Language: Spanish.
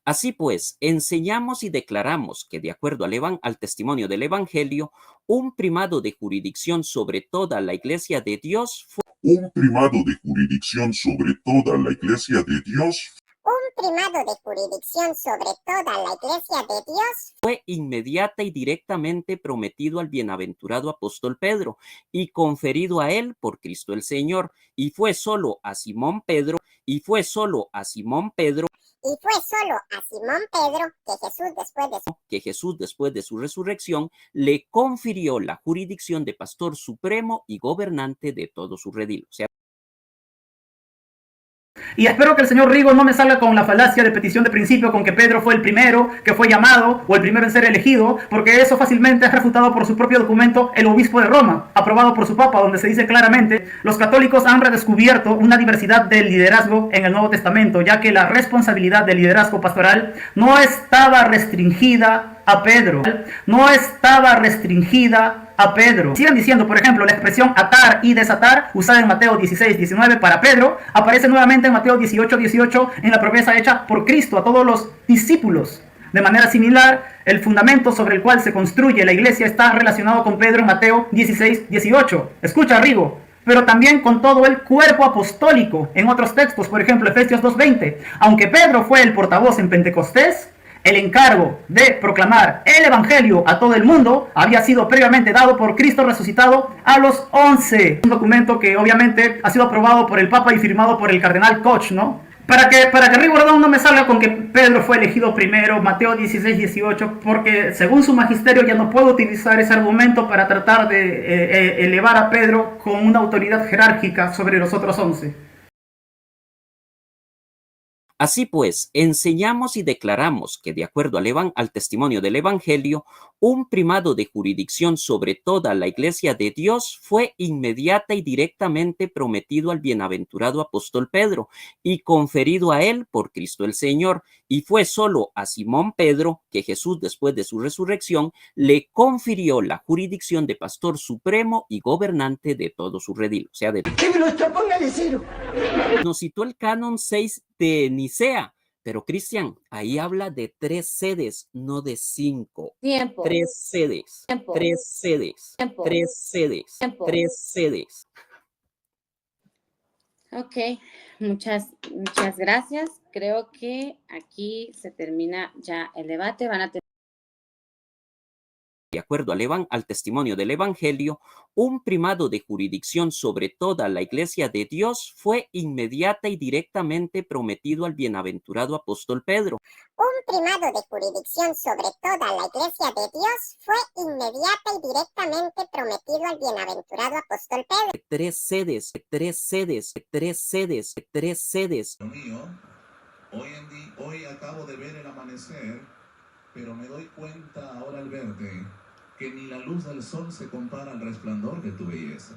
Así pues, enseñamos y declaramos que, de acuerdo al testimonio del Evangelio, un primado de jurisdicción sobre toda la Iglesia de Dios Un primado de jurisdicción sobre toda la Iglesia de Dios primado de jurisdicción sobre toda la Iglesia de Dios fue inmediata y directamente prometido al bienaventurado apóstol Pedro y conferido a él por Cristo el Señor, y fue solo a Simón Pedro, y fue solo a Simón Pedro y fue solo a Simón Pedro que Jesús después de su resurrección le confirió la jurisdicción de pastor supremo y gobernante de todo su redil. O sea, y espero que el señor Rigo no me salga con la falacia de petición de principio con que Pedro fue el primero que fue llamado o el primero en ser elegido, porque eso fácilmente es refutado por su propio documento, el obispo de Roma, aprobado por su papa, donde se dice claramente: los católicos han redescubierto una diversidad de liderazgo en el Nuevo Testamento, ya que la responsabilidad del liderazgo pastoral no estaba restringida a Pedro, no estaba restringida a Pedro. Sigan diciendo, por ejemplo, la expresión atar y desatar, usada en Mateo 16:19 para Pedro, aparece nuevamente en Mateo 18:18 en la promesa hecha por Cristo a todos los discípulos. De manera similar, el fundamento sobre el cual se construye la iglesia está relacionado con Pedro en Mateo 16:18. Escucha, Rigo. Pero también con todo el cuerpo apostólico en otros textos, por ejemplo, Efesios 2:20. Aunque Pedro fue el portavoz en Pentecostés, el encargo de proclamar el evangelio a todo el mundo había sido previamente dado por Cristo resucitado a los 11. Un documento que obviamente ha sido aprobado por el Papa y firmado por el cardenal Koch, ¿no? Para que Rigo Rodón no me salga con que Pedro fue elegido primero, Mateo 16:18, porque según su magisterio ya no puedo utilizar ese argumento para tratar de elevar a Pedro con una autoridad jerárquica sobre los otros 11. así pues, enseñamos y declaramos que, de acuerdo al testimonio del Evangelio, un primado de jurisdicción sobre toda la Iglesia de Dios fue inmediata y directamente prometido al bienaventurado apóstol Pedro y conferido a él por Cristo el Señor, y fue solo a Simón Pedro que Jesús, después de su resurrección, le confirió la jurisdicción de pastor supremo y gobernante de todo su redil. O sea, ¡Que me lo ponga de cero! Nos citó el canon 6 de Nicea, pero Cristian, ahí habla de 3 sedes, no de 5. Tiempo. 3 sedes, Tiempo. 3 sedes, Tiempo. 3 sedes, Tiempo. 3 sedes. Ok, muchas gracias. Creo que aquí se termina ya el debate. Van a tener... De acuerdo al testimonio del Evangelio, un primado de jurisdicción sobre toda la Iglesia de Dios fue inmediata y directamente prometido al bienaventurado apóstol Pedro. Un primado de jurisdicción sobre toda la Iglesia de Dios fue inmediata y directamente prometido al bienaventurado apóstol Pedro. 3 sedes, 3 sedes, 3 sedes, 3 sedes. Mío, hoy acabo de ver el amanecer, pero me doy cuenta ahora al verte que ni la luz del sol se compara al resplandor de tu belleza.